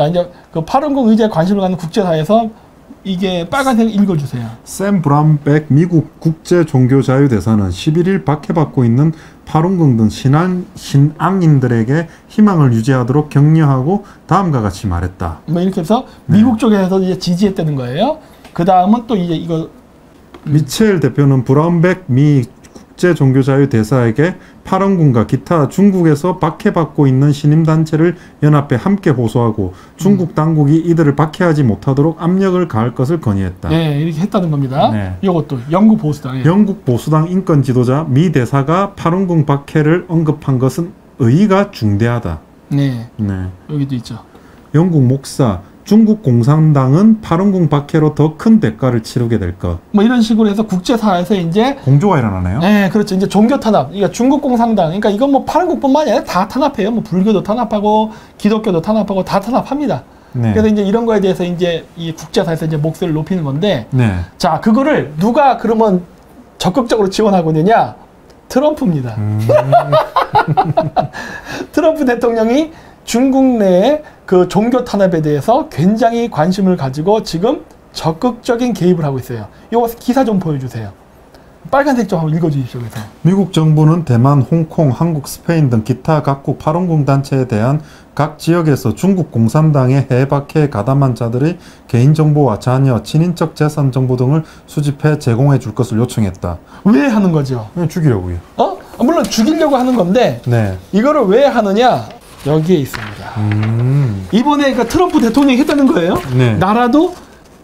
자, 이제 그 파룬궁 의제에 관심을 갖는 국제사회에서 이게 빨간색 읽어주세요. 샘 브라운백 미국 국제종교자유대사는 11일 박해받고 있는 파룬궁 등 신앙인들에게 희망을 유지하도록 격려하고 다음과 같이 말했다. 뭐 이렇게 해서 미국 쪽에서 이제 지지했다는 거예요. 그 다음은 또 이제 이거 미첼 대표는 브라운백 미 국제종교자유대사에게 파룬궁과 기타 중국에서 박해받고 있는 신임단체를 연합해 함께 호소하고 중국 당국이 이들을 박해하지 못하도록 압력을 가할 것을 건의했다. 네, 이렇게 했다는 겁니다. 네. 이것도 영국 보수당. 영국 보수당 인권 지도자 미 대사가 파룬궁 박해를 언급한 것은 의의가 중대하다. 네. 네. 여기도 있죠. 영국 목사 중국 공산당은 파룬궁 박해로 더 큰 대가를 치르게 될 것. 뭐 이런 식으로 해서 국제사회에서 이제 공조가 일어나네요. 네, 그렇죠. 이제 종교 탄압. 그러니까 중국 공산당. 그러니까 이건 뭐 파룬궁뿐만 아니라 다 탄압해요. 뭐 불교도 탄압하고 기독교도 탄압하고 다 탄압합니다. 네. 그래서 이제 이런 거에 대해서 이제 이 국제사회에서 이제 목소리를 높이는 건데, 네. 자, 그거를 누가 그러면 적극적으로 지원하고 있느냐? 트럼프입니다. 트럼프 대통령이 중국 내의 그 종교 탄압에 대해서 굉장히 관심을 가지고 지금 적극적인 개입을 하고 있어요. 이거 기사 좀 보여주세요. 빨간색 좀 한번 읽어주십시오. 그래서. 미국 정부는 대만, 홍콩, 한국, 스페인 등 기타 각국 파룬궁 단체에 대한 각 지역에서 중국 공산당의 해외 박해에 가담한 자들의 개인정보와 자녀, 친인척 재산 정보 등을 수집해 제공해 줄 것을 요청했다. 왜 하는 거죠? 그냥 죽이려고요. 물론 죽이려고 하는 건데, 네. 이거를 왜 하느냐? 여기에 있습니다. 이번에 그 트럼프 대통령이 했다는 거예요. 네. 나라도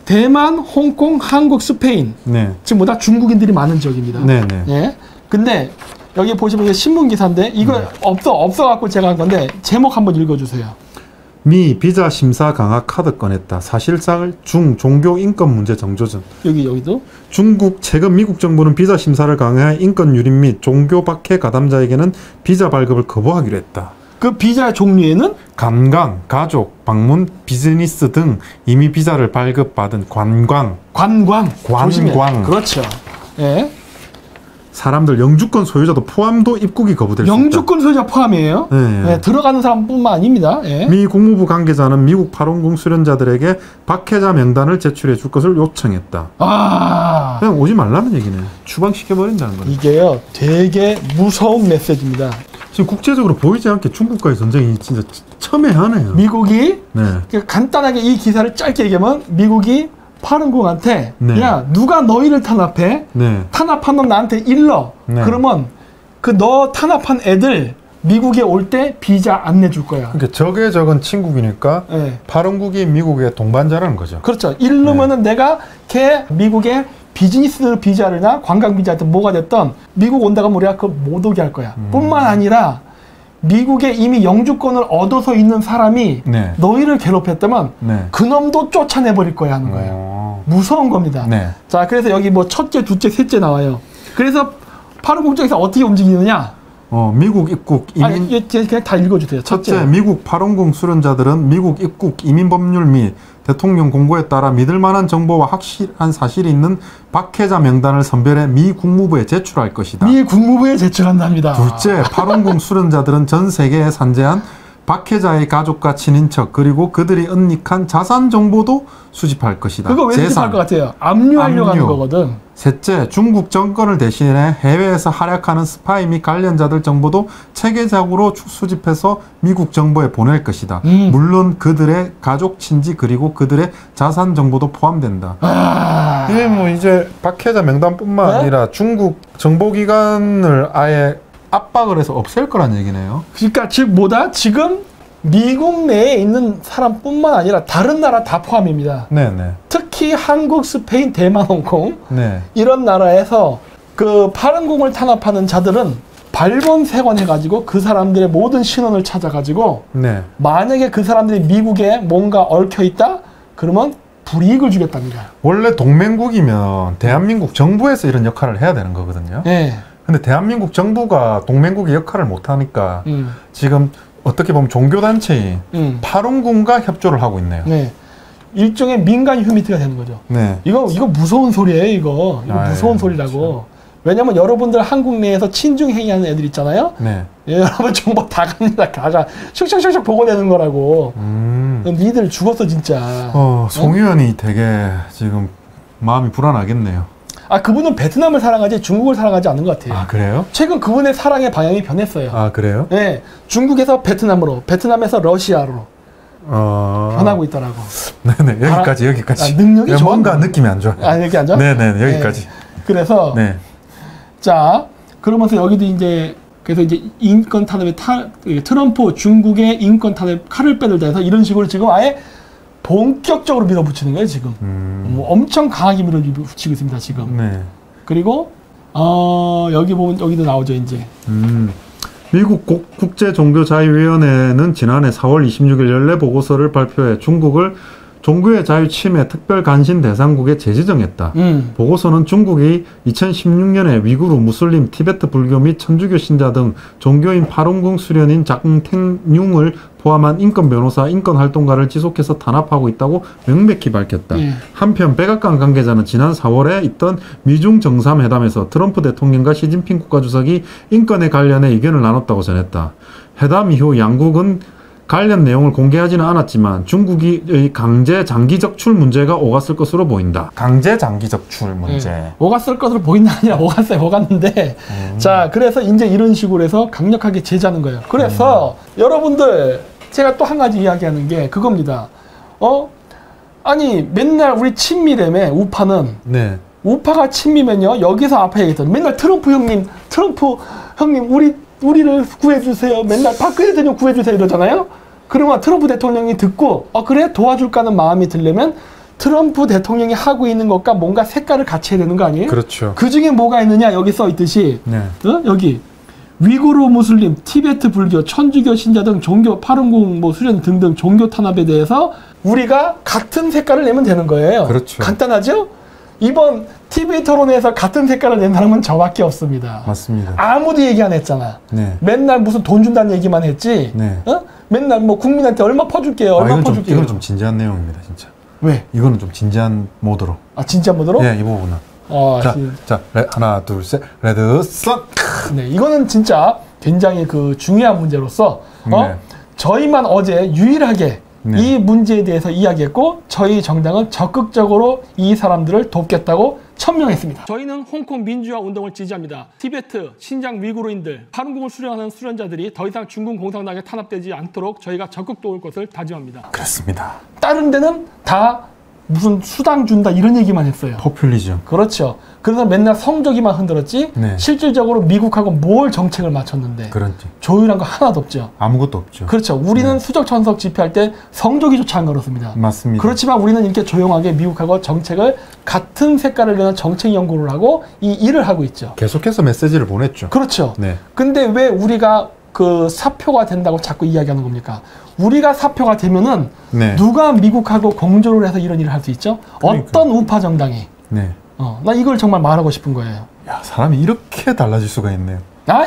대만, 홍콩, 한국, 스페인. 네. 지금 뭐 다 중국인들이 많은 지역입니다. 네네. 예. 근데 여기 보시면 이게 신문 기사인데 이거 없어갖고 제가 한 건데 제목 한번 읽어주세요. 미 비자 심사 강화 카드 꺼냈다. 사실상 중 종교 인권 문제 정조준. 여기도 중국 최근 미국 정부는 비자 심사를 강화해 인권 유린 및 종교 박해 가담자에게는 비자 발급을 거부하기로 했다. 그 비자 종류에는 관광, 가족, 방문, 비즈니스 등 이미 비자를 발급받은 관광. 조심해요. 그렇죠. 예. 사람들 영주권 소유자도 포함도 입국이 거부될 수 있다. 영주권 소유자 포함이에요. 네. 예, 들어가는 사람뿐만 아닙니다. 예. 미 국무부 관계자는 미국 파룬궁 수련자들에게 박해자 명단을 제출해 줄 것을 요청했다. 그냥 오지 말라는 얘기네. 추방시켜버린다는 거네. 이게요, 되게 무서운 메시지입니다. 지금 국제적으로 보이지 않게 중국과의 전쟁이 진짜 첨예하네요. 미국이 네. 간단하게 이 기사를 짧게 얘기하면 미국이 파룬궁한테 네. 야, 누가 너희를 탄압해? 네. 탄압한 놈 나한테 일러. 네. 그러면 그 너 탄압한 애들 미국에 올 때 비자 안 내줄 거야. 그러니까 적의 적은 친국이니까 네. 파룬궁이 미국의 동반자라는 거죠. 그렇죠. 이르면은 내가 걔 미국의 비즈니스 비자나 관광 비자든 뭐가 됐던 미국 온다고 하면 우리가 그걸 못 오게 할 거야. 뿐만 아니라 미국에 이미 영주권을 얻어서 있는 사람이 네. 너희를 괴롭혔다면 네. 그놈도 쫓아내버릴 거야 하는 거예요. 무서운 겁니다. 네. 자, 그래서 여기 뭐 첫째, 둘째, 셋째 나와요. 그래서 파룬궁 쪽에서 어떻게 움직이느냐? 미국 입국 이민 그냥 다 읽어주세요. 첫째, 미국 파룬궁 수련자들은 미국 입국 이민 법률 및 대통령 공고에 따라 믿을 만한 정보와 확실한 사실이 있는 박해자 명단을 선별해 미 국무부에 제출할 것이다. 미 국무부에 제출한답니다. 둘째, 파룬궁 수련자들은 전 세계에 산재한 박해자의 가족과 친인척 그리고 그들이 은닉한 자산 정보도 수집할 것이다. 그거 왜 수집할 것 같아요? 압류하려고 하는 거거든. 셋째, 중국 정권을 대신해 해외에서 활약하는 스파이 및 관련자들 정보도 체계적으로 수집해서 미국 정부에 보낼 것이다. 물론 그들의 가족, 친지 그리고 그들의 자산 정보도 포함된다. 이게 뭐 이제 박해자 명단뿐만 아니라 중국 정보기관을 아예 압박을 해서 없앨 거란 얘기네요. 그러니까 즉 뭐다? 지금 미국 내에 있는 사람뿐만 아니라 다른 나라 다 포함입니다. 네네. 특히 한국, 스페인, 대만, 홍콩 네. 이런 나라에서 그 파룬궁을 탄압하는 자들은 발본색원해가지고 그 사람들의 모든 신원을 찾아가지고 네. 만약에 그 사람들이 미국에 뭔가 얽혀있다? 그러면 불이익을 주겠답니다. 원래 동맹국이면 대한민국 정부에서 이런 역할을 해야 되는 거거든요. 네. 근데 대한민국 정부가 동맹국의 역할을 못하니까 지금 어떻게 보면 종교단체인 파룬궁과 협조를 하고 있네요. 네. 일종의 민간 휴미트가 되는 거죠. 네. 이거 무서운 소리예요, 이거. 무서운 소리라고. 그렇죠. 왜냐면 여러분들 한국 내에서 친중행위하는 애들 있잖아요. 네. 예, 여러분 정보 다 갑니다. 다 슉슉슉슉 보고내는 거라고. 니들 죽었어 진짜. 송 의원이 되게 지금 마음이 불안하겠네요. 아, 그분은 베트남을 사랑하지 중국을 사랑하지 않는 것 같아요. 아, 그래요? 최근 그분의 사랑의 방향이 변했어요. 아, 그래요? 네, 중국에서 베트남으로, 베트남에서 러시아로 변하고 있더라고. 네네, 여기까지. 능력이 좋아. 뭔가 느낌이 안 좋아요. 아, 여기 안 좋아? 네네, 여기까지. 네. 그래서 네. 자, 그러면서 여기도 이제 그래서 이제 인권 탄압에 트럼프 중국의 인권 탄압 칼을 빼들다 해서 이런 식으로 지금 아예 본격적으로 밀어붙이는 거예요 지금. 뭐 엄청 강하게 밀어붙이고 있습니다 지금. 네. 그리고 여기 보면 여기도 나오죠 이제. 미국 국제종교자유위원회는 지난해 4월 26일 연례 보고서를 발표해 중국을 종교의 자유 침해 특별 관심 대상국에 재지정했다. 보고서는 중국이 2016년에 위구르, 무슬림, 티베트 불교 및 천주교 신자 등 종교인 파룬궁 수련인 장탱융을 포함한 인권 변호사, 인권 활동가를 지속해서 탄압하고 있다고 명백히 밝혔다. 한편 백악관 관계자는 지난 4월에 있던 미중 정상회담에서 트럼프 대통령과 시진핑 국가주석이 인권에 관련해 의견을 나눴다고 전했다. 회담 이후 양국은 관련 내용을 공개하지는 않았지만 중국이 강제 장기 적출 문제가 오갔을 것으로 보인다. 강제 장기 적출 문제. 오갔을 것으로 보인다 아니라 오갔는데 자, 그래서 이제 이런 식으로 해서 강력하게 제재하는 거예요. 그래서 여러분들 제가 또 한 가지 이야기하는 게 그겁니다. 아니 맨날 우리 친미라며 우파는 네. 우파가 친미면요 여기서 앞에 얘기했던 맨날 트럼프 형님 우리를 구해주세요. 맨날 박근혜 대통령 구해주세요 이러잖아요. 그러면 트럼프 대통령이 듣고 그래 도와줄까는 마음이 들려면 트럼프 대통령이 하고 있는 것과 뭔가 색깔을 같이 해야 되는 거 아니에요? 그렇죠. 그 중에 뭐가 있느냐 여기 써 있듯이 네. 여기 위구르 무슬림, 티베트 불교, 천주교 신자 등 종교 파룬궁 뭐 수련 등등 종교 탄압에 대해서 우리가 같은 색깔을 내면 되는 거예요. 그렇죠. 간단하죠? 이번 TV 토론에서 같은 색깔을 낸 사람은 저밖에 없습니다. 맞습니다. 아무도 얘기 안 했잖아. 네. 맨날 무슨 돈 준다는 얘기만 했지. 네. 맨날 뭐 국민한테 얼마 퍼줄게요. 얼마 퍼줄게요. 이건 좀 진지한 내용입니다, 진짜. 왜? 이거는 좀 진지한 모드로. 아, 진짜 모드로? 네, 이 부분은. 자, 하나, 둘, 셋, 레드, 선. 네, 이거는 진짜 굉장히 그 중요한 문제로서 네. 저희만 어제 유일하게 네. 이 문제에 대해서 이야기했고 저희 정당은 적극적으로 이 사람들을 돕겠다고 천명했습니다. 저희는 홍콩 민주화 운동을 지지합니다. 티베트, 신장 위구르인들, 파룬궁을 수련하는 수련자들이 더 이상 중국 공산당에 탄압되지 않도록 저희가 적극 도울 것을 다짐합니다. 그렇습니다. 다른 데는 다 무슨 수당 준다 이런 얘기만 했어요. 포퓰리즘. 그렇죠. 그래서 맨날 성적이만 흔들었지 네. 실질적으로 미국하고 뭘 정책을 맞췄는데 그렇지. 조율한 거 하나도 없죠. 아무것도 없죠. 그렇죠. 우리는 수적 천석 집회할 때 성적이조차 안 걸었습니다. 맞습니다. 그렇지만 우리는 이렇게 조용하게 미국하고 정책을 같은 색깔을 내는 정책 연구를 하고 이 일을 하고 있죠. 계속해서 메시지를 보냈죠. 그렇죠. 네. 근데 왜 우리가 그 사표가 된다고 자꾸 이야기하는 겁니까? 우리가 사표가 되면은 네. 누가 미국하고 공조를 해서 이런 일을 할 수 있죠? 그러니까. 어떤 우파 정당이? 네. 나 이걸 정말 말하고 싶은 거예요. 야, 사람이 이렇게 달라질 수가 있네요.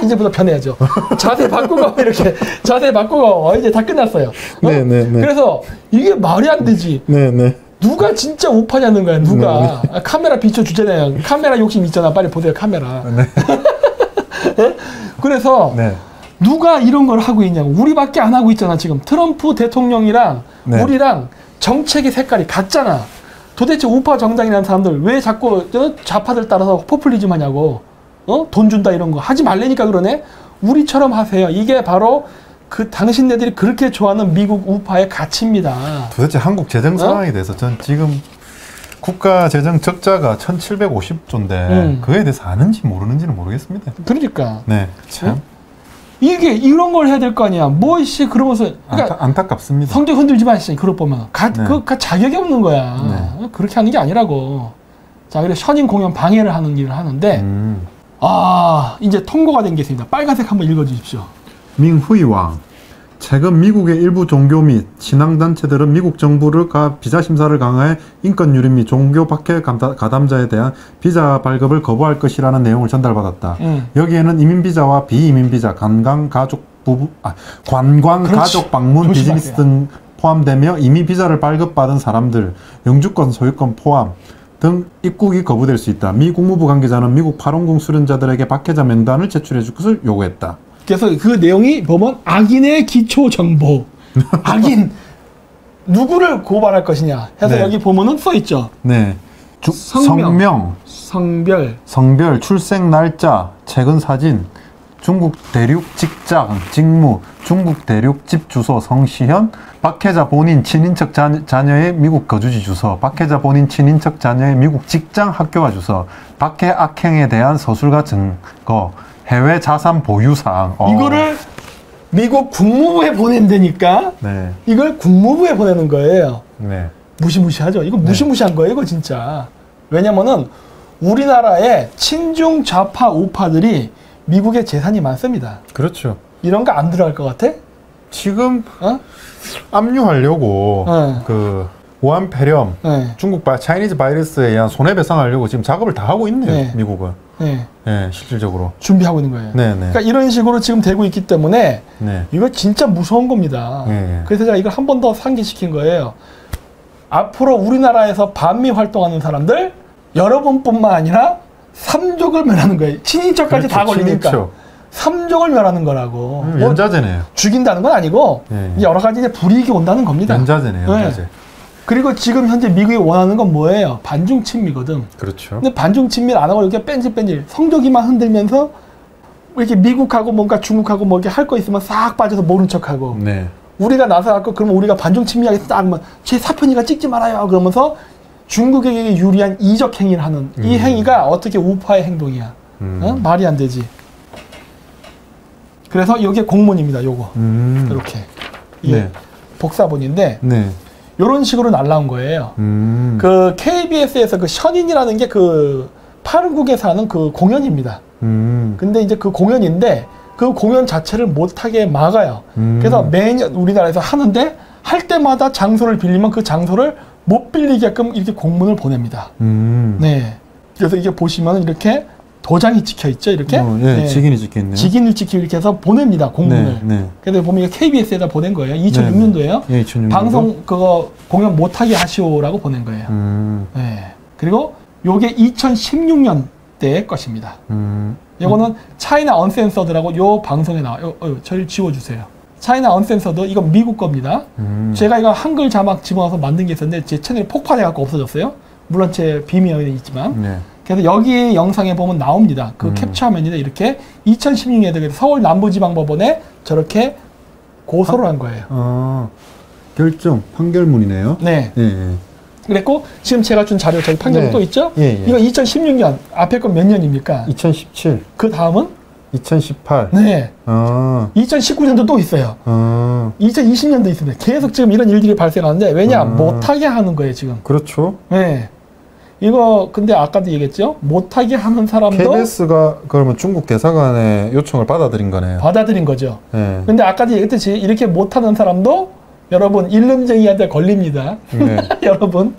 이제부터 변해야죠. 자세 바꾸고 이렇게 자세 바꾸고 이제 다 끝났어요. 네. 그래서 이게 말이 안 되지. 네. 누가 진짜 우파냐는 거야. 누가 카메라 비춰주잖아요. 카메라 욕심 있잖아. 빨리 보세요 카메라. 네. 그래서 네. 누가 이런 걸 하고 있냐고. 우리밖에 안 하고 있잖아 지금. 트럼프 대통령이랑 네. 우리랑 정책의 색깔이 같잖아. 도대체 우파 정당이라는 사람들 왜 자꾸 좌파들 따라서 포퓰리즘 하냐고. 돈 준다 이런 거 하지 말라니까 그러네. 우리처럼 하세요. 이게 바로 그 당신네들이 그렇게 좋아하는 미국 우파의 가치입니다. 도대체 한국 재정 상황에 대해서 전 지금 국가 재정 적자가 1750조인데 그에 대해서 아는지 모르는지는 모르겠습니다. 그러니까. 네. 참. 이게 이런 걸 해야 될 거 아니야. 그러면서 그러니까 안타깝습니다. 성적 흔들지 마시죠. 그럴 보면 그 자격이 없는 거야. 네. 그렇게 하는 게 아니라고. 자, 그래서 선임 공연 방해를 하는 일을 하는데 이제 통과가 된 게 있습니다. 빨간색 한번 읽어주십시오. 밍후이왕. 최근 미국의 일부 종교 및 신앙단체들은 미국 정부를 비자 심사를 강화해 인권 유린 및 종교 박해 가담자에 대한 비자 발급을 거부할 것이라는 내용을 전달받았다. 여기에는 이민 비자와 비이민 비자, 관광 가족 방문 비즈니스 등 포함되며 이미 비자를 발급받은 사람들, 영주권 소유권 포함 등 입국이 거부될 수 있다. 미 국무부 관계자는 미국 파룬궁 수련자들에게 박해자 명단을 제출해 줄 것을 요구했다. 그래서 그 내용이 보면 악인의 기초 정보. 악인. 누구를 고발할 것이냐 해서 네. 여기 보면은 써 있죠. 네. 성명, 성별, 출생 날짜, 최근 사진, 중국 대륙 직장, 직무, 중국 대륙 집 주소, 성시현, 박해자 본인 친인척 자녀의 미국 거주지 주소, 박해자 본인 친인척 자녀의 미국 직장 학교와 주소, 박해 악행에 대한 서술과 증거, 해외 자산 보유 사항. 이거를 미국 국무부에 보낸다니까. 네. 이걸 국무부에 보내는 거예요. 네. 무시무시하죠. 이거 무시무시한 거예요, 이거 진짜. 왜냐면은 우리나라의 친중 좌파 우파들이 미국에 재산이 많습니다. 그렇죠. 이런 거 안 들어갈 것 같아? 지금 어? 압류하려고 네. 그 우한 폐렴, 네. 중국 차이니즈 바이러스에 의한 손해배상하려고 지금 작업을 다 하고 있네요. 네. 미국은. 네. 네, 실질적으로. 준비하고 있는 거예요. 네, 네. 그러니까 이런 식으로 지금 되고 있기 때문에 네. 이거 진짜 무서운 겁니다. 네. 그래서 제가 이걸 한 번 더 상기시킨 거예요. 앞으로 우리나라에서 반미 활동하는 사람들 여러분뿐만 아니라 삼족을 멸하는 거예요. 친인척까지 그렇죠, 다 걸리니까. 친인척. 삼족을 멸하는 거라고. 뭐 연자제네요. 죽인다는 건 아니고 네. 여러 가지 이제 불이익이 온다는 겁니다. 연자제네요. 연자제. 네. 그리고 지금 현재 미국이 원하는 건 뭐예요? 반중 친미거든. 그렇죠. 근데 반중 친미를 안 하고 이렇게 뺀질뺀질 성조기만 흔들면서 이렇게 미국하고 뭔가 중국하고 뭐 이렇게 할 거 있으면 싹 빠져서 모른 척하고 네. 우리가 나서갖고 그러면 우리가 반중 친미하게 딱 하면 제 사편이가 찍지 말아요 그러면서 중국에게 유리한 이적 행위를 하는 이 행위가 어떻게 우파의 행동이야? 어? 말이 안 되지. 그래서 이게 공문입니다. 요거 이렇게 이게 네. 복사본인데 네. 이런 식으로 날라온 거예요. 그 KBS에서 그 션인이라는 게 그 파른국에서 하는 그 공연입니다. 근데 이제 그 공연인데 그 공연 자체를 못하게 막아요. 그래서 매년 우리나라에서 하는데 할 때마다 장소를 빌리면 그 장소를 못 빌리게끔 이렇게 공문을 보냅니다. 네. 그래서 이게 보시면 이렇게 도장이 찍혀 있죠. 이렇게. 예, 네. 직인이 찍혀 있네요. 직인을 찍히고 이렇게 해서 보냅니다. 공문을. 네, 네. 그래서 보면 이게 KBS에다 보낸 거예요. 2006년도에요. 예, 2006년도. 방송 그거 공연 못하게 하시오라고 보낸 거예요. 네. 그리고 요게 2016년대 것입니다. 요거는 차이나 언센서드라고 요 방송에 나와요. 저를 지워주세요. 차이나 언센서드 이거 미국 겁니다. 제가 이거 한글 자막 집어넣어서 만든 게 있었는데 제 채널이 폭발해갖고 없어졌어요. 물론 제 비밀이 있지만. 네. 그래서 여기 영상에 보면 나옵니다. 그 캡처화면인데 이렇게 2016년에 서울 남부지방법원에 저렇게 고소를 한 거예요. 결정, 판결문이네요. 네. 예, 예. 그랬고 지금 제가 준 자료 저기 판결문 네. 또 있죠? 예, 예. 이거 2016년 앞에 건 몇 년입니까? 2017, 그 다음은 2018. 네. 2019년도 또 있어요. 2020년도 있습니다. 계속 지금 이런 일들이 발생하는데 왜냐 못하게 하는 거예요 지금. 그렇죠. 네. 이거 근데 아까도 얘기했죠? 못하게 하는 사람도 KBS가 그러면 중국 대사관의 요청을 받아들인 거네요. 받아들인 거죠. 네. 근데 아까도 얘기했듯이 이렇게 못하는 사람도 여러분 일름쟁이한테 걸립니다. 네. 여러분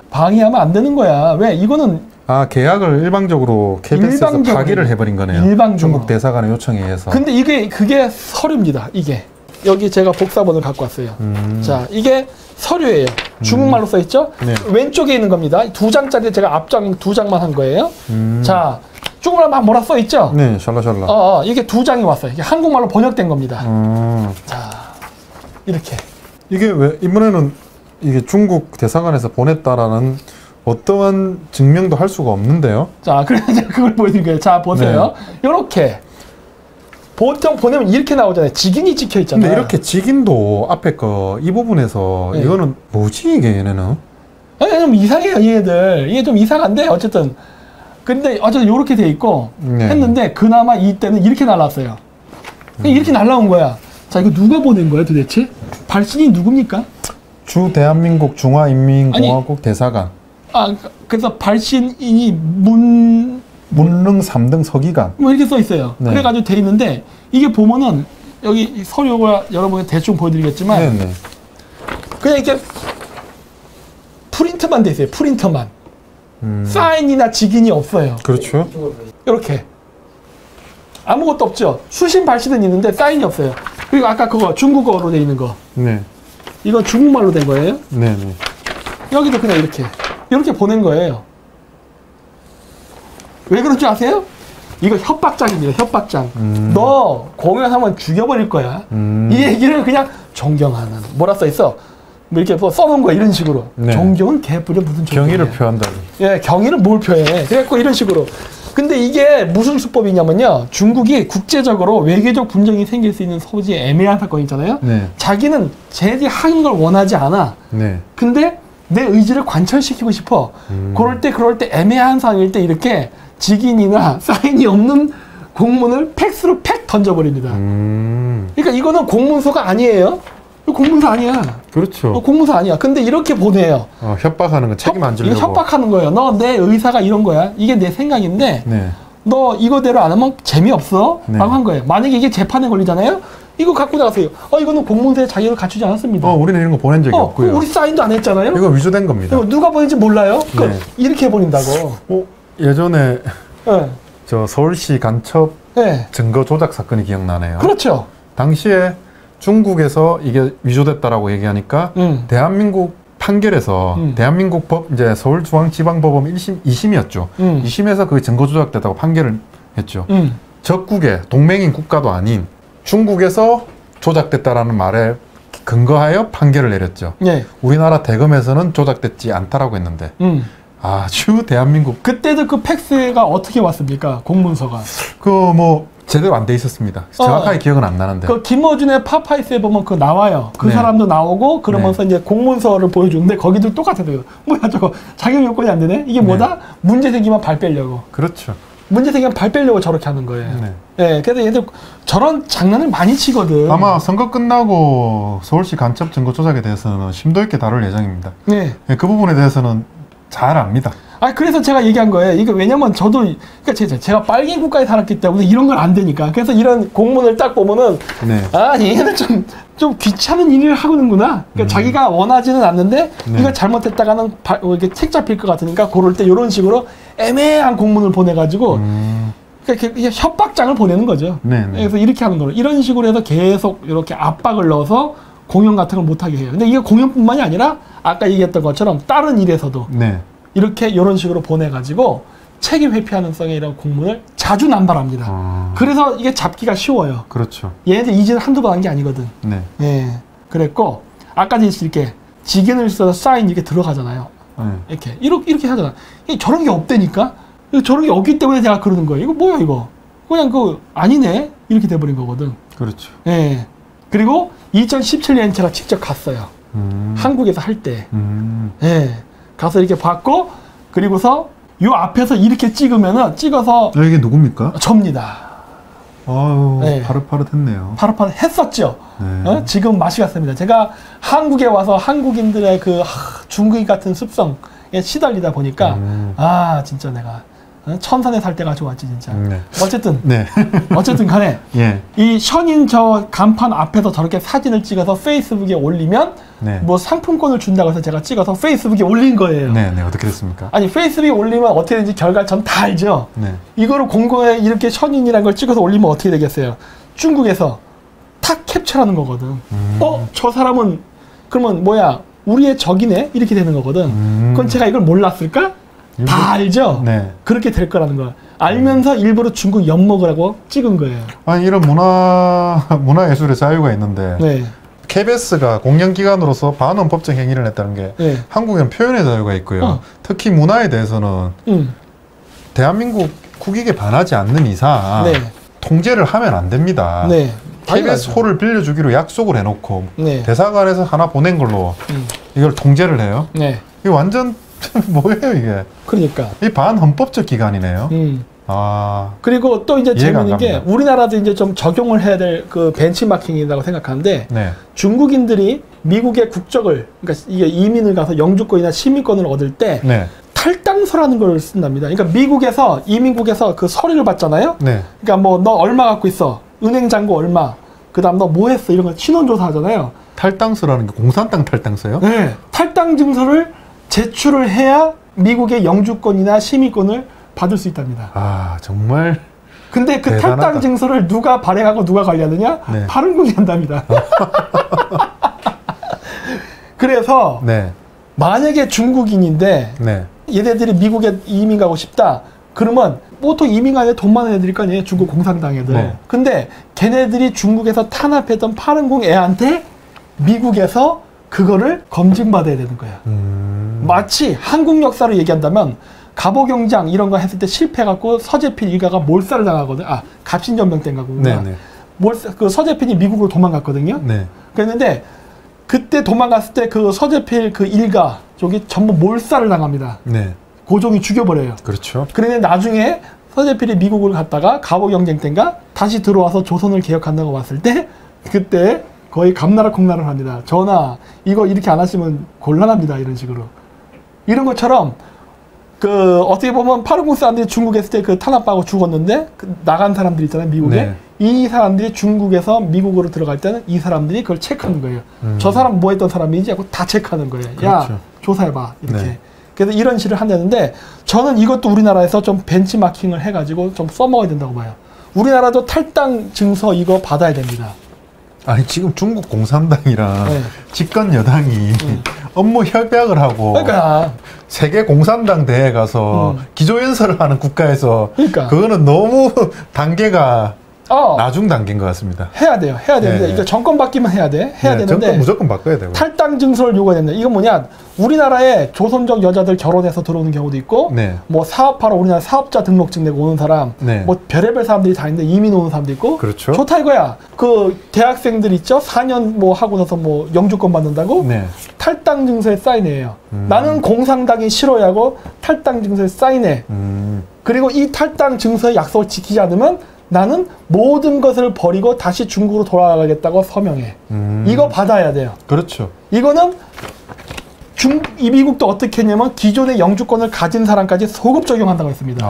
방해하면 안 되는 거야. 왜? 이거는 계약을 일방적으로 KBS에서 일방적으로. 파기를 해버린 거네요. 일방적으로. 중국 대사관의 요청에 의해서. 근데 그게 서류입니다. 이게 여기 제가 복사본을 갖고 왔어요. 자, 이게 서류예요. 중국말로 써 있죠? 네. 왼쪽에 있는 겁니다. 2장짜리 제가 앞장 2장만 한 거예요. 자, 중국말로 막 뭐라 써 있죠? 네, 샬라샬라. 이게 2장이 왔어요. 이게 한국말로 번역된 겁니다. 자, 이렇게. 이게 왜 이번에는 이게 중국 대사관에서 보냈다라는 어떠한 증명도 할 수가 없는데요? 자, 그래서 제가 그걸 보여드린 거예요. 자, 보세요. 요렇게. 보통 보내면 이렇게 나오잖아요. 직인이 찍혀 있잖아요. 근데 이렇게 직인도 앞에 이 부분에서 네. 이거는 뭐지 이게 얘네는? 아니, 좀 이상해요, 얘네들. 이게 좀 이상한데, 어쨌든. 근데 어쨌든 요렇게 돼 있고, 네. 했는데, 그나마 이때는 이렇게 날랐어요. 이렇게 날라온 거야. 자, 이거 누가 보낸 거야, 도대체? 발신이 누굽니까? 주 대한민국 중화인민공화국 대사관. 그래서 발신인이 문릉 3등 서기관. 뭐 이렇게 써 있어요. 네. 그래가지고 돼 있는데, 이게 보면은, 여기 서류가 여러분이 대충 보여드리겠지만, 네네. 그냥 이렇게 프린트만 돼 있어요. 프린터만. 사인이나 직인이 없어요. 그렇죠. 이렇게. 아무것도 없죠. 수신 발신은 있는데 사인이 없어요. 그리고 아까 그거 중국어로 돼 있는 거. 네. 이건 중국말로 된 거예요. 네네. 여기도 그냥 이렇게 보낸 거예요. 왜 그런 줄 아세요? 이거 협박장입니다. 협박장. 너 공연하면 죽여버릴 거야. 이 얘기를 그냥 존경하는. 뭐라 써 있어? 뭐 이렇게 뭐 써놓은 거야 이런 식으로. 네. 존경은 개뿔이 무슨 존경이야. 경의를 표한다니. 예, 경의는 뭘 표해. 그래갖고 이런 식으로. 근데 이게 무슨 수법이냐면요. 중국이 국제적으로 외교적 분쟁이 생길 수 있는 소지 애매한 사건 있잖아요. 네. 자기는 쟤들이 하는 걸 원하지 않아. 네. 근데 내 의지를 관철시키고 싶어. 그럴 때 애매한 상황일 때 이렇게 직인이나 사인이 없는 공문을 팩스로 팩 던져버립니다. 그러니까 이거는 공문서가 아니에요. 이거 공문서 아니야. 그렇죠. 공문서 아니야. 근데 이렇게 보내요. 협박하는 건 책임 안 지려고. 이거 협박하는 거예요. 너 내 의사가 이런 거야. 이게 내 생각인데 네. 너 이거대로 안 하면 재미없어. 네. 라고 한 거예요. 만약에 이게 재판에 걸리잖아요. 이거 갖고 나가세요. 이거는 공문서에 자격을 갖추지 않았습니다. 우리는 이런 거 보낸 적이 없고요. 우리 사인도 안 했잖아요. 이거 위조된 겁니다. 이거 누가 보낸지 몰라요. 네. 이렇게 해버린다고. 예전에 네. 저 서울시 간첩 네. 증거 조작 사건이 기억나네요. 그렇죠. 당시에 중국에서 이게 위조됐다라고 얘기하니까 대한민국 판결에서 대한민국 법 이제 서울중앙지방법원 1심, 2심이었죠. 2심에서 그 증거 조작됐다고 판결을 했죠. 적국의 동맹인 국가도 아닌 중국에서 조작됐다라는 말에 근거하여 판결을 내렸죠. 네. 우리나라 대검에서는 조작됐지 않다라고 했는데 아주 대한민국 그때도 그 팩스가 어떻게 왔습니까? 공문서가. 제대로 안 돼 있었습니다. 정확하게 기억은 안 나는데. 그 김어준의 파파이스에 보면 그거 나와요. 그 네. 사람도 나오고 그러면서 네. 이제 공문서를 보여주는데 거기도 똑같아요. 뭐야 저거 자격 요건이 안 되네? 이게 뭐다? 문제 생기면 발 빼려고. 그렇죠. 문제 생기면 발 빼려고 저렇게 하는 거예요. 네. 네, 그래서 얘들 저런 장난을 많이 치거든. 아마 선거 끝나고 서울시 간첩 증거 조작에 대해서는 심도 있게 다룰 예정입니다. 네. 그 부분에 대해서는 잘 압니다. 그래서 제가 얘기한 거예요. 이거 왜냐면 저도, 그러니까 제가 빨갱이 국가에 살았기 때문에 이런 건 안 되니까. 그래서 이런 공문을 딱 보면은, 네. 얘는 좀 귀찮은 일을 하는구나. 그러니까 자기가 원하지는 않는데, 네. 이거 잘못했다가는 이렇게 책 잡힐 것 같으니까, 그럴 때 이런 식으로 애매한 공문을 보내가지고, 그러니까 협박장을 보내는 거죠. 네, 네. 그래서 이렇게 하는 거예요. 이런 식으로 해서 계속 이렇게 압박을 넣어서 공연 같은 걸 못하게 해요. 근데 이게 공연뿐만이 아니라, 아까 얘기했던 것처럼 다른 일에서도, 네. 이렇게 이런 식으로 보내가지고 책임 회피하는 성의 이런 공문을 자주 남발합니다. 그래서 이게 잡기가 쉬워요. 그렇죠. 얘네들 이제는 한두 번 한 게 아니거든. 네. 예. 그랬고 아까 이렇게 직인을 써서 사인 이렇게 들어가잖아요. 네. 이렇게 하잖아. 저런 게 없다니까. 저런 게 없기 때문에 제가 그러는 거예요. 이거 뭐야 이거? 그냥 아니네 이렇게 돼버린 거거든. 그렇죠. 예. 그리고 2017년 제가 직접 갔어요. 한국에서 할 때. 예. 가서 이렇게 받고 그리고서 요 앞에서 이렇게 찍어서 이게 누굽니까? 접니다. 아유, 네. 파릇파릇했네요. 파릇파릇했었죠. 네. 지금 맛이 갔습니다. 제가 한국에 와서 한국인들의 그 중국인 같은 습성에 시달리다 보니까 진짜 내가 천산에 살 때가 좋았지 진짜. 네. 어쨌든 네. 어쨌든 간에 예. 이 션인 저 간판 앞에서 저렇게 사진을 찍어서 페이스북에 올리면 네. 뭐 상품권을 준다고 해서 제가 찍어서 페이스북에 올린 거예요. 네, 네. 어떻게 됐습니까? 아니 페이스북에 올리면 어떻게 되는지 결과 전 다 알죠. 네. 이거를 공고에 이렇게 션인이라는 걸 찍어서 올리면 어떻게 되겠어요? 중국에서 탁 캡처하는 거거든. 저 사람은 그러면 뭐야 우리의 적이네 이렇게 되는 거거든. 그건 제가 이걸 몰랐을까? 다 알죠? 네. 그렇게 될 거라는 걸 알면서 일부러 중국 엿먹으라고 찍은 거예요. 아니 이런 문화예술의 자유가 있는데 네. KBS가 공영기관으로서 반헌법적 행위를 했다는 게 네. 한국에는 표현의 자유가 있고요. 특히 문화에 대해서는 대한민국 국익에 반하지 않는 이상 네. 통제를 하면 안 됩니다. 네. KBS 당연하죠. 홀을 빌려주기로 약속을 해놓고 네. 대사관에서 하나 보낸 걸로 이걸 통제를 해요. 네. 이게 완전 뭐예요 이게? 그러니까. 이 반헌법적 기관이네요. 그리고 또 이제 이해가 안 재밌는 게 갑니다. 우리나라도 이제 좀 적용을 해야 될 그 벤치마킹이라고 생각하는데 네. 중국인들이 미국의 국적을 그러니까 이게 이민을 가서 영주권이나 시민권을 얻을 때 네. 탈당서라는 걸 쓴답니다. 그러니까 미국에서 이민국에서 그 서류를 받잖아요. 네. 그러니까 뭐 너 얼마 갖고 있어? 은행 잔고 얼마? 그다음 너 뭐 했어? 이런 거 신원조사 하잖아요. 탈당서라는 게 공산당 탈당서요? 네. 탈당 증서를 제출을 해야 미국의 영주권이나 시민권을 받을 수 있답니다. 아 정말 근데 그 대단하다. 탈당 증서를 누가 발행하고 누가 관리하느냐? 네. 파룬궁이 한답니다. 그래서 네. 만약에 중국인인데 네. 얘네들이 미국에 이민 가고 싶다. 그러면 보통 이민 가는 돈 많은 애들일 거 아니에요. 중국 공산당 애들. 네. 근데 걔네들이 중국에서 탄압했던 파룬궁 애한테 미국에서 그거를 검증받아야 되는 거야. 마치 한국 역사로 얘기한다면 갑오경장 이런 거 했을 때 실패해갖고 서재필 일가가 몰살을 당하거든. 아, 갑신전병 때인가 그구나. 그 서재필이 미국으로 도망갔거든요. 네. 그랬는데 그때 도망갔을 때 그 서재필 그 일가 저기 전부 몰살을 당합니다. 네. 고종이 죽여버려요. 그렇죠. 그런데 나중에 서재필이 미국을 갔다가 갑오경쟁 때인가 다시 들어와서 조선을 개혁한다고 봤을 때 그때 거의 감나라 콩나라를 합니다. 전하 이거 이렇게 안 하시면 곤란합니다. 이런 식으로. 이런 것처럼 그 어떻게 보면 파르공 사람들이 중국에 있을 때 그 탄압받고 죽었는데 그 나간 사람들 있잖아요. 미국에. 네. 이 사람들이 중국에서 미국으로 들어갈 때는 이 사람들이 그걸 체크하는 거예요. 저 사람 뭐 했던 사람인지 하고 다 체크하는 거예요. 그렇죠. 야 조사해봐 이렇게. 네. 그래서 이런 식으로 한다는데 저는 이것도 우리나라에서 좀 벤치마킹을 해가지고 좀 써먹어야 된다고 봐요. 우리나라도 탈당 증서 이거 받아야 됩니다. 아니 지금 중국 공산당이랑 네. 집권 여당이 업무 협약을 하고 그러니까 세계 공산당 대회 가서 기조연설을 하는 국가에서 그러니까. 그거는 너무 단계가 나중 단계인 것 같습니다. 해야 돼요. 해야 되는데 네. 이게 정권 바뀌면 해야 돼. 해야 되는데 정권 무조건 바꿔야 되고. 탈당 증서를 요구해야 된다. 이건 뭐냐? 우리나라에 조선족 여자들 결혼해서 들어오는 경우도 있고, 네. 뭐 사업하러 우리나라 사업자 등록증 내고 오는 사람, 네. 뭐 별의별 사람들이 다 있는데 이민 오는 사람도 있고, 그렇죠. 좋다 이거야. 그 대학생들 있죠? 4년 뭐 하고 나서 뭐 영주권 받는다고? 네. 탈당 증서에 사인해요. 나는 공산당이 싫어야 하고 탈당 증서에 사인해. 그리고 이 탈당 증서의 약속을 지키지 않으면 나는 모든 것을 버리고 다시 중국으로 돌아가겠다고 서명해. 이거 받아야 돼요. 그렇죠. 이거는 이 미국도 어떻게 했냐면 기존의 영주권을 가진 사람까지 소급 적용한다고 했습니다.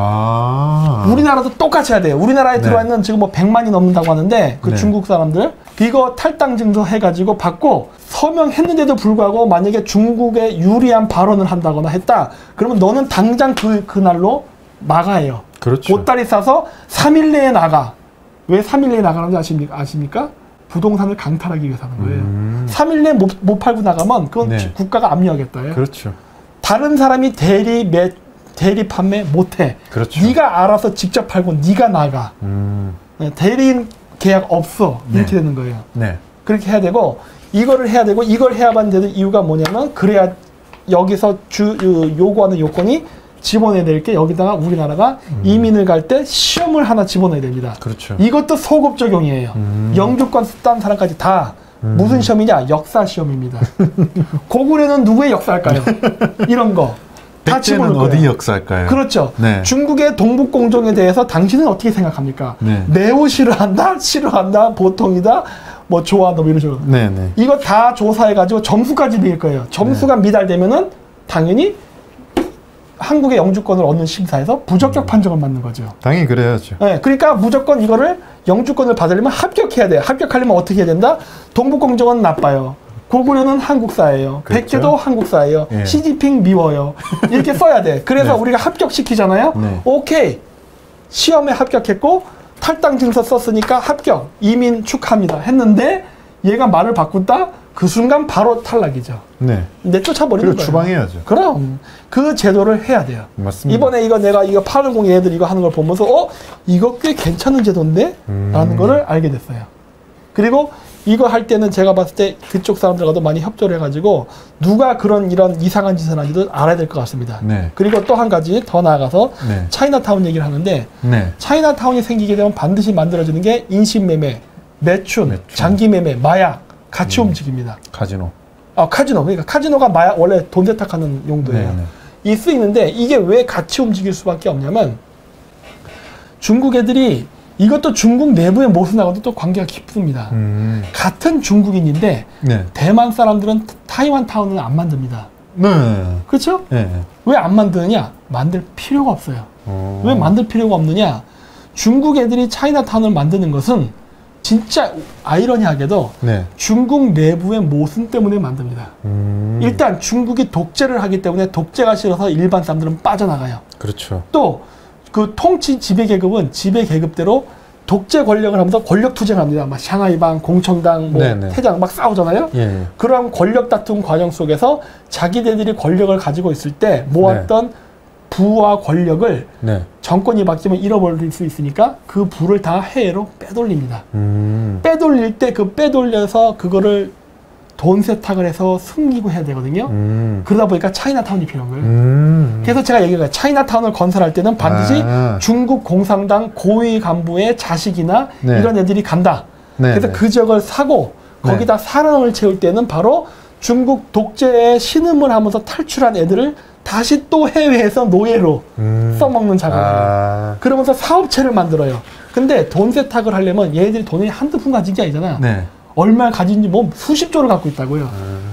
우리나라도 똑같이 해야 돼요. 우리나라에 네. 들어와 있는 지금 뭐 100만이 넘는다고 하는데 그 네. 중국 사람들 이거 탈당 증서 해가지고 받고 서명했는데도 불구하고 만약에 중국에 유리한 발언을 한다거나 했다. 그러면 너는 당장 그날로 마가해요. 그렇죠. 보따리 싸서 3일 내에 나가. 왜 3일 내에 나가는지 아십니까? 부동산을 강탈하기 위해서 하는 거예요. 3일 내에 못 팔고 나가면 그건 네. 국가가 압류하겠다. 그렇죠. 다른 사람이 대리 판매 못해. 그렇죠. 네가 알아서 직접 팔고 네가 나가. 대리인 계약 없어. 이렇게 되는 거예요. 네. 그렇게 해야 되고 이거를 해야 되고 이걸 해야만 되는 이유가 뭐냐면 그래야 여기서 요구하는 요건이 집어내야 될 게 여기다가 우리나라가 이민을 갈 때 시험을 하나 집어넣어야 됩니다. 그렇죠. 이것도 소급 적용이에요. 영주권 딴 사람까지 다 무슨 시험이냐? 역사 시험입니다. 고구려는 누구의 역사일까요? 이런 거. 다 백제는 어디 역사일까요? 그렇죠. 네. 중국의 동북공정에 대해서 당신은 어떻게 생각합니까? 네. 매우 싫어한다, 싫어한다, 보통이다, 뭐 좋아한다, 뭐 이런 식으로. 네, 네. 이거 다 조사해가지고 점수까지 매길 거예요. 점수가 미달되면은 당연히 한국의 영주권을 얻는 심사에서 부적격 판정을 받는 거죠. 당연히 그래야죠. 네, 그러니까 무조건 이거를 영주권을 받으려면 합격해야 돼요. 합격하려면 어떻게 해야 된다? 동북공정은 나빠요. 고구려는 한국사예요. 그렇죠. 백제도 한국사예요. 예. 시진핑 미워요. 이렇게 써야 돼. 그래서 네. 우리가 합격시키잖아요. 네. 오케이. 시험에 합격했고 탈당 증서 썼으니까 합격. 이민 축하합니다. 했는데 얘가 말을 바꾼다? 그 순간 바로 탈락이죠. 네. 내쫓아버리는 그리고 거예요. 추방해야죠. 그럼 그 제도를 해야 돼요. 맞습니다. 이번에 내가 이거 810 애들 이거 하는 걸 보면서 이거 꽤 괜찮은 제도인데? 라는 거를 알게 됐어요. 그리고 이거 할 때는 제가 봤을 때 그쪽 사람들과도 많이 협조를 해가지고 누가 이런 이상한 짓을 하는지도 알아야 될 것 같습니다. 네. 그리고 또 한 가지 더 나아가서 네. 차이나타운 얘기를 하는데 네. 차이나타운이 생기게 되면 반드시 만들어지는 게 인신매매, 매춘, 장기매매, 마약 같이 움직입니다. 카지노. 카지노. 그러니까 카지노가 마약 원래 돈 세탁하는 용도예요. 네, 네. 이 쓰이는데 이게 왜 같이 움직일 수밖에 없냐면 중국 애들이 이것도 중국 내부의 모순하고도 또 관계가 깊습니다. 같은 중국인인데 네. 대만 사람들은 타이완 타운을 안 만듭니다. 네. 그렇죠? 네. 왜 안 만드느냐? 만들 필요가 없어요. 왜 만들 필요가 없느냐? 중국 애들이 차이나타운을 만드는 것은 진짜 아이러니하게도 네. 중국 내부의 모순 때문에 만듭니다. 일단 중국이 독재를 하기 때문에 독재가 싫어서 일반 사람들은 빠져나가요. 그렇죠. 또 그 통치 지배계급은 지배계급대로 독재 권력을 하면서 권력 투쟁을 합니다. 막 샹하이방, 공청당, 뭐 네네. 태장 막 싸우잖아요. 예. 그런 권력 다툼 과정 속에서 자기들이 권력을 가지고 있을 때 모았던 부와 권력을 네. 정권이 바뀌면 잃어버릴 수 있으니까 그 부를 다 해외로 빼돌립니다. 음. 빼돌릴 때 그 빼돌려서 그거를 돈 세탁을 해서 숨기고 해야 되거든요. 그러다 보니까 차이나타운이 필요한 거예요. 그래서 제가 얘기한 거예요. 차이나타운을 건설할 때는 반드시 중국 공산당 고위 간부의 자식이나 네. 이런 애들이 간다. 네, 그래서 네. 그 지역을 사고 거기다 사람을 채울 때는 바로 중국 독재에 신음을 하면서 탈출한 애들을 다시 또 해외에서 노예로 써먹는 작업이에요. 그러면서 사업체를 만들어요. 근데 돈 세탁을 하려면 얘네들이 돈이 한두 푼 가진 게 아니잖아. 네. 얼마 가진지 뭐 수십조를 갖고 있다고요.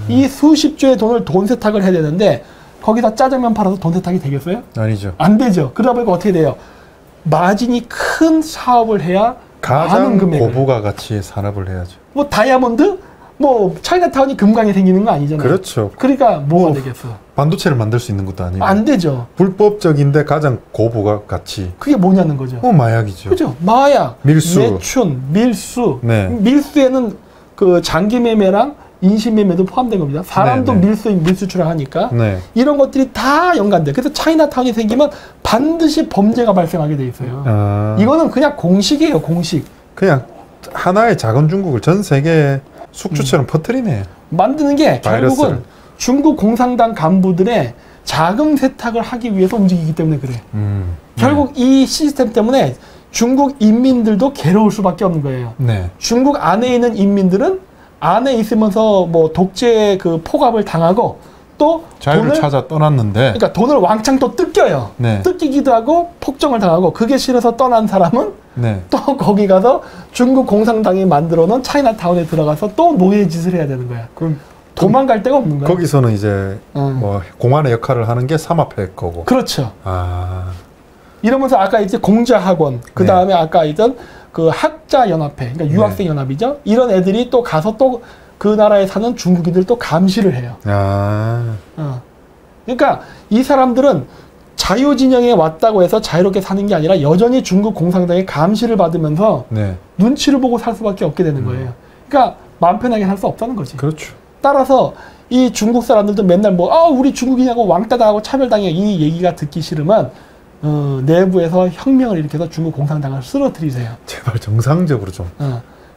이 수십조의 돈을 돈 세탁을 해야 되는데 거기다 짜장면 팔아서 돈 세탁이 되겠어요? 아니죠. 안 되죠. 그러다 보니까 어떻게 돼요? 마진이 큰 사업을 해야 많은 가장 금액을. 고부가 가치의 산업을 해야죠. 뭐 다이아몬드? 뭐 차이나타운이 금강에 생기는 거 아니잖아요. 그렇죠. 그러니까 뭐가 되겠어? 반도체를 만들 수 있는 것도 아니고. 안 되죠. 불법적인데 가장 고부가 가치. 그게 뭐냐는 거죠. 마약이죠. 그죠? 마약, 밀수. 매춘, 밀수. 네. 밀수에는 그 장기 매매랑 인신 매매도 포함된 겁니다. 사람도 네, 네. 밀수출을 하니까 네. 이런 것들이 다 연관돼. 그래서 차이나타운이 생기면 반드시 범죄가 발생하게 돼 있어요. 이거는 그냥 공식이에요, 공식. 그냥 하나의 작은 중국을 전 세계에 숙주처럼 퍼뜨리네. 만드는 게 바이러스를. 결국은 중국 공산당 간부들의 자금 세탁을 하기 위해서 움직이기 때문에 그래. 결국 이 시스템 때문에 중국 인민들도 괴로울 수밖에 없는 거예요. 네. 중국 안에 있는 인민들은 안에 있으면서 뭐 독재 그 포갑을 당하고 또 자유를 돈을, 찾아 떠났는데. 그러니까 돈을 왕창 또 뜯겨요. 네. 뜯기기도 하고 폭정을 당하고 그게 싫어서 떠난 사람은 네. 또 거기 가서 중국 공산당이 만들어 놓은 차이나타운에 들어가서 또 노예 짓을 해야 되는 거야. 그럼 도망갈 데가 없는 거야. 거기서는 이제 뭐 공안의 역할을 하는 게 사마패 거고. 그렇죠. 아. 이러면서 아까 이제 공자학원, 그 다음에 아까 있던 그 학자연합회, 그러니까 유학생연합이죠. 이런 애들이 또 가서 또 그 나라에 사는 중국인들 또 감시를 해요. 그러니까 이 사람들은 자유진영에 왔다고 해서 자유롭게 사는 게 아니라 여전히 중국 공산당의 감시를 받으면서 네. 눈치를 보고 살 수밖에 없게 되는 거예요. 그러니까 마음 편하게 살 수 없다는 거지. 그렇죠. 따라서 이 중국 사람들도 맨날 뭐 우리 중국인하고 왕따 당하고 차별당해 이 얘기가 듣기 싫으면 내부에서 혁명을 일으켜서 중국 공산당을 쓰러뜨리세요. 제발 정상적으로 좀.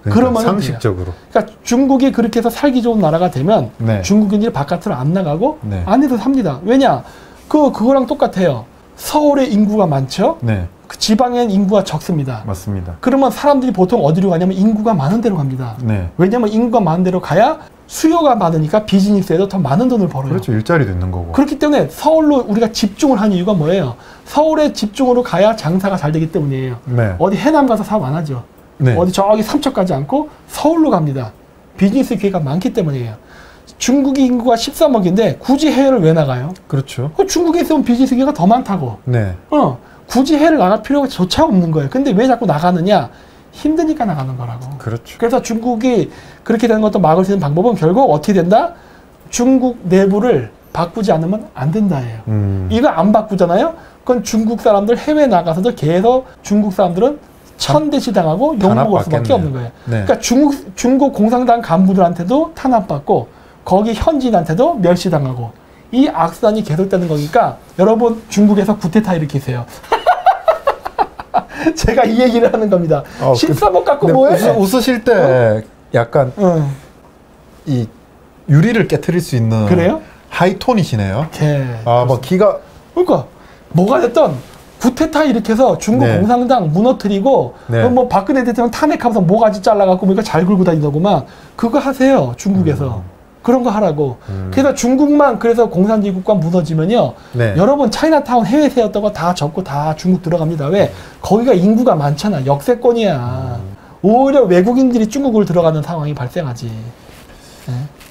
그러니까 그러면 상식적으로. 그러니까 중국이 그렇게 해서 살기 좋은 나라가 되면 네. 중국인들이 바깥으로 안 나가고 네. 안에서 삽니다. 왜냐? 그거랑 똑같아요. 서울의 인구가 많죠. 네. 그 지방엔 인구가 적습니다. 맞습니다. 그러면 사람들이 보통 어디로 가냐면 인구가 많은 데로 갑니다. 네. 왜냐면 인구가 많은 데로 가야 수요가 많으니까 비즈니스에도 더 많은 돈을 벌어요. 그렇죠. 일자리도 있는 거고. 그렇기 때문에 서울로 우리가 집중을 한 이유가 뭐예요? 서울에 집중으로 가야 장사가 잘 되기 때문이에요. 네. 어디 해남 가서 사업 안 하죠. 네. 어디 저기 삼척 가지 않고 서울로 갑니다. 비즈니스 기회가 많기 때문이에요. 중국이 인구가 13억인데 굳이 해외를 왜 나가요? 그렇죠. 중국에 있으면 비즈니스 기회가 더 많다고. 네. 굳이 해외를 나갈 필요가 조차 없는 거예요. 근데 왜 자꾸 나가느냐? 힘드니까 나가는 거라고. 그렇죠. 그래서 중국이 그렇게 되는 것도 막을 수 있는 방법은 결국 어떻게 된다? 중국 내부를 바꾸지 않으면 안 된다예요. 이거 안 바꾸잖아요? 그건 중국 사람들 해외 나가서도 계속 중국 사람들은 천대시 당하고 욕먹을 수밖에 없는 거예요. 네. 그러니까 중국 공산당 간부들한테도 탄압받고 거기 현지인한테도 멸시당하고 이 악순환이 계속되는 거니까 여러분 중국에서 구테타 일으키세요. 제가 이 얘기를 하는 겁니다. 13억 갖고 뭐해? 웃으실 때 약간 이 유리를 깨트릴 수 있는 그래요? 하이톤이시네요. 뭐 기가 그러니까 뭐가 됐든 구테타 일으켜서 중국 공산당 무너뜨리고 뭐 박근혜 대통령 탄핵하면서 모가지 잘라갖고 뭐 이거 잘 굴고 다니더구만 그거 하세요 중국에서. 그런 거 하라고. 그래서 중국만 그래서 공산주의국가 무너지면요. 여러분 차이나타운 해외 세웠던 거 다 접고 다 중국 들어갑니다. 왜? 거기가 인구가 많잖아. 역세권이야. 오히려 외국인들이 중국을 들어가는 상황이 발생하지.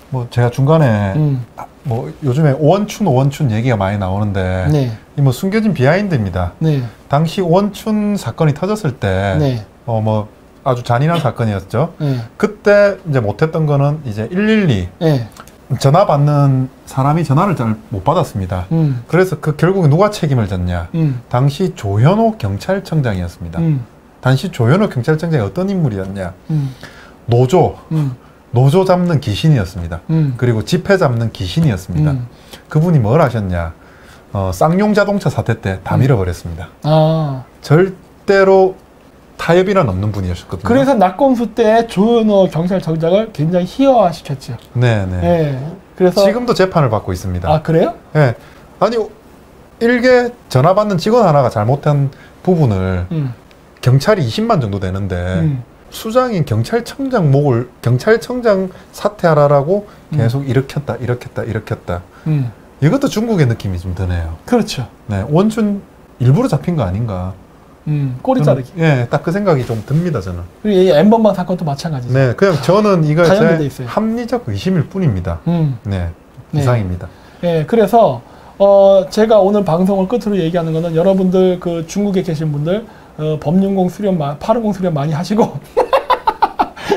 뭐 제가 중간에 뭐 요즘에 오원춘 얘기가 많이 나오는데 이 뭐 숨겨진 비하인드입니다. 당시 오원춘 사건이 터졌을 때 뭐 아주 잔인한 사건이었죠. 그때 이제 못했던 거는 이제 112 전화 받는 사람이 전화를 잘 못 받았습니다. 그래서 결국에 누가 책임을 졌냐? 당시 조현호 경찰청장이었습니다. 당시 조현호 경찰청장이 어떤 인물이었냐? 노조 잡는 귀신이었습니다. 그리고 집회 잡는 귀신이었습니다. 그분이 뭘 하셨냐? 쌍용 자동차 사태 때 다 밀어버렸습니다. 절대로 타협이란 없는 분이셨거든요. 그래서 낙검수 때 조현호 경찰청장을 굉장히 희화화시켰죠. 네네. 네. 그래서 지금도 재판을 받고 있습니다. 아 그래요? 네. 아니 일개 전화 받는 직원 하나가 잘못한 부분을 경찰이 20만 정도 되는데 수장인 경찰청장 목을 경찰청장 사퇴하라라고 계속 일으켰다. 이것도 중국의 느낌이 좀 드네요. 그렇죠. 네, 원춘 일부러 잡힌 거 아닌가? 꼬리 자르기. 예, 딱 그 생각이 좀 듭니다, 저는. 그리고 이 엠번방 사건도 마찬가지죠. 네, 그냥 저는 이거 관련돼 제 있어요. 합리적 의심일 뿐입니다. 네, 네. 이상입니다. 예, 그래서 제가 오늘 방송을 끝으로 얘기하는 거는 여러분들 그 중국에 계신 분들 법륜공 수련, 파르공 수련 많이 하시고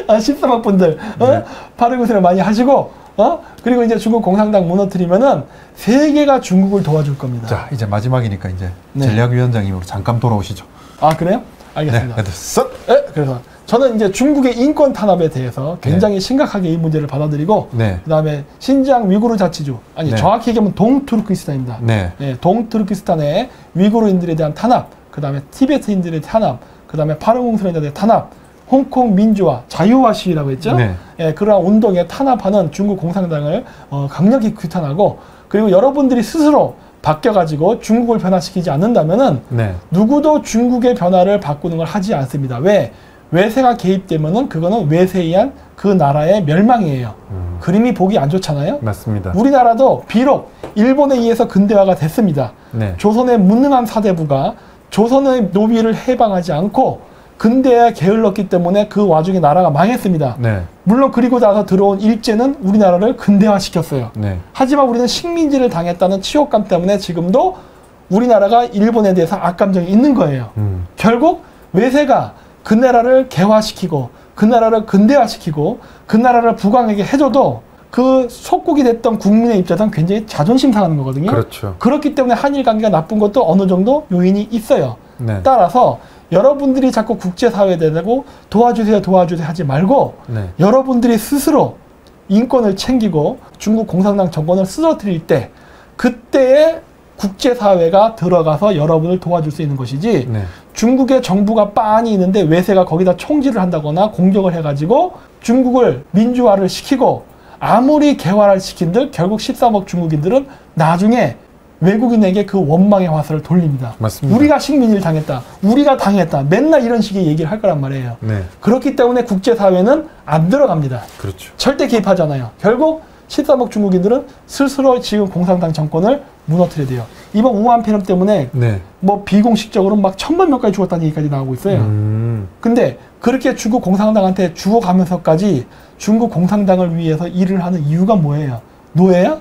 13억 분들 네. 파르공 수련 많이 하시고 그리고 이제 중국 공산당 무너뜨리면은 세계가 중국을 도와줄 겁니다. 자, 이제 마지막이니까 이제 네. 전략위원장님으로 잠깐 돌아오시죠. 아 그래요? 알겠습니다. 네, 쓱! 네, 그래서 저는 이제 중국의 인권 탄압에 대해서 굉장히 심각하게 이 문제를 받아들이고 네. 그다음에 신장 위구르 자치주 아니 네. 정확히 얘기하면 동투르키스탄입니다. 네. 네, 동투르키스탄의 위구르인들에 대한 탄압, 그다음에 티베트인들의 탄압, 그다음에 파르공 수련자들의 탄압, 홍콩 민주화, 자유화 시위라고 했죠. 네. 예, 그러한 운동에 탄압하는 중국 공산당을 강력히 규탄하고 그리고 여러분들이 스스로 바뀌어가지고 중국을 변화시키지 않는다면은 네. 누구도 중국의 변화를 바꾸는 걸 하지 않습니다. 왜? 외세가 개입되면은 그거는 외세에 의한 그 나라의 멸망이에요. 그림이 보기 안 좋잖아요. 맞습니다. 우리나라도 비록 일본에 의해서 근대화가 됐습니다. 네. 조선의 무능한 사대부가 조선의 노비를 해방하지 않고 근대화에 게을렀기 때문에 그 와중에 나라가 망했습니다. 네. 물론 그리고 나서 들어온 일제는 우리나라를 근대화시켰어요. 네. 하지만 우리는 식민지를 당했다는 치욕감 때문에 지금도 우리나라가 일본에 대해서 악감정이 있는 거예요. 결국 외세가 그 나라를 개화시키고 그 나라를 근대화시키고 그 나라를 부강하게 해줘도 그 속국이 됐던 국민의 입장에서는 굉장히 자존심 상하는 거거든요. 그렇죠. 그렇기 때문에 한일 관계가 나쁜 것도 어느 정도 요인이 있어요. 네. 따라서 여러분들이 자꾸 국제사회에 대고 도와주세요 하지 말고 네. 여러분들이 스스로 인권을 챙기고 중국 공산당 정권을 쓰러뜨릴 때 그때의 국제사회가 들어가서 여러분을 도와줄 수 있는 것이지 네. 중국의 정부가 빤히 있는데 외세가 거기다 총질을 한다거나 공격을 해가지고 중국을 민주화를 시키고 아무리 개화를 시킨들 결국 13억 중국인들은 나중에 외국인에게 그 원망의 화살을 돌립니다. 맞습니다. 우리가 식민지를 당했다. 우리가 당했다. 맨날 이런 식의 얘기를 할 거란 말이에요. 네. 그렇기 때문에 국제사회는 안 들어갑니다. 그렇죠. 절대 개입하잖아요. 결국 13억 중국인들은 스스로 지금 공산당 정권을 무너뜨려야 돼요. 이번 우한 폐렴 때문에 네. 뭐 비공식적으로 막 1000만 명까지 죽었다는 얘기까지 나오고 있어요. 근데 그렇게 중국 공산당한테 죽어가면서까지 중국 공산당을 위해서 일을 하는 이유가 뭐예요? 노예야?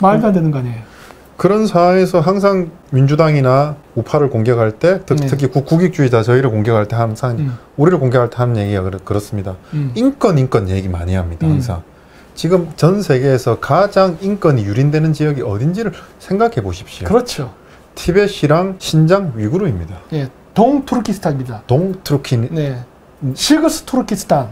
말도 안 되는 거 아니에요. 그런 상황에서 항상 민주당이나 우파를 공격할 때 특히 국익주의자 저희를 공격할 때 항상 우리를 공격할 때 하는 얘기가 그렇습니다. 인권 얘기 많이 합니다. 항상. 지금 전 세계에서 가장 인권이 유린되는 지역이 어딘지를 생각해 보십시오. 그렇죠. 티벳이랑 신장 위구르입니다. 예, 동투르키스탄입니다. 동투르키 네, 실그스 투르키스탄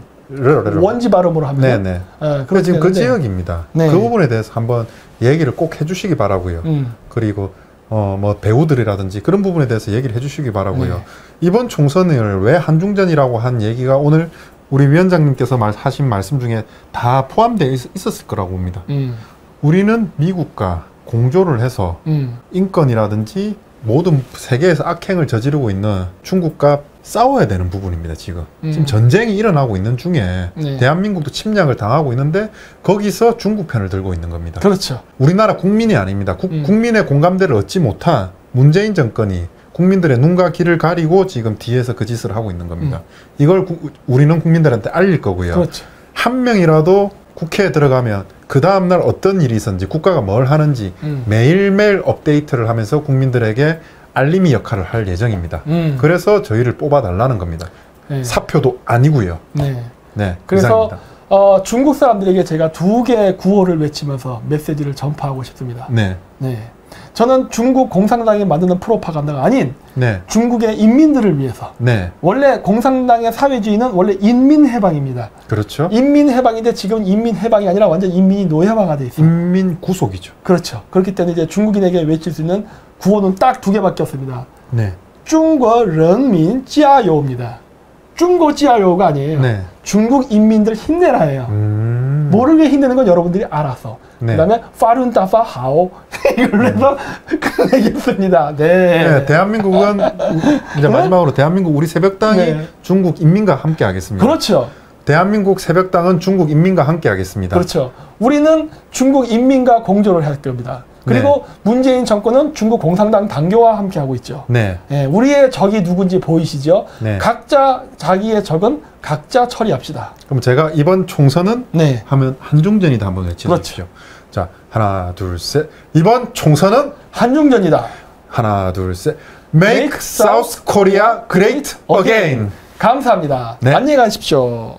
원지 발음으로 하면. 네네. 그렇게 지금 그 되는데. 지역입니다. 네. 그 부분에 대해서 한번 얘기를 꼭 해주시기 바라고요. 그리고 뭐 배우들이라든지 그런 부분에 대해서 얘기를 해주시기 바라고요. 네. 이번 총선을 왜 한중전이라고 한 얘기가 오늘 우리 위원장님께서 하신 말씀 중에 다 포함되어 있었을 거라고 봅니다. 우리는 미국과 공조를 해서 인권이라든지 모든 세계에서 악행을 저지르고 있는 중국과 싸워야 되는 부분입니다. 지금 전쟁이 일어나고 있는 중에 네. 대한민국도 침략을 당하고 있는데 거기서 중국 편을 들고 있는 겁니다. 그렇죠. 우리나라 국민이 아닙니다. 국민의 공감대를 얻지 못한 문재인 정권이 국민들의 눈과 귀를 가리고 지금 뒤에서 그 짓을 하고 있는 겁니다. 이걸 우리는 국민들한테 알릴 거고요. 그렇죠. 한 명이라도 국회에 들어가면 그 다음날 어떤 일이 있었는지 국가가 뭘 하는지 매일매일 업데이트를 하면서 국민들에게 알림이 역할을 할 예정입니다. 그래서 저희를 뽑아달라는 겁니다. 네. 사표도 아니고요. 네. 네, 그래서 이상입니다. 중국 사람들에게 제가 2개의 구호를 외치면서 메시지를 전파하고 싶습니다. 네. 네. 저는 중국 공산당이 만드는 프로파간다가 아닌 네. 중국의 인민들을 위해서. 네. 원래 공산당의 사회주의는 원래 인민해방입니다. 그렇죠. 인민해방인데 지금 인민해방이 아니라 완전 인민이 노예화가 돼 있어요. 인민 구속이죠. 그렇죠. 그렇기 때문에 이제 중국인에게 외칠 수 있는 구호는 딱 2개밖에 없습니다. 네. 中国人民加油입니다. 중고지하려고가 아니에요. 네. 중국 인민들 힘내라예요. 뭐를 위해 힘내는 건 여러분들이 알아서. 네. 그다음에 파룬따파 하오 이걸로 해서 끝내겠습니다. 네. 네, 대한민국은 이제 마지막으로 대한민국 우리 새벽당이 네. 중국 인민과 함께 하겠습니다. 그렇죠. 대한민국 새벽당은 중국 인민과 함께 하겠습니다. 그렇죠. 우리는 중국 인민과 공조를 할 겁니다. 그리고 문재인 정권은 중국 공산당 당교와 함께 하고 있죠. 네. 네, 우리의 적이 누군지 보이시죠? 네. 각자 자기의 적은 각자 처리합시다. 그럼 제가 이번 총선은 네. 하면 한중전이다 한번 외쳐주십시오. 자, 하나, 둘, 셋. 이번 총선은 한중전이다. 하나, 둘, 셋. Make South Korea Great Again. 감사합니다. 네. 안녕히 가십시오.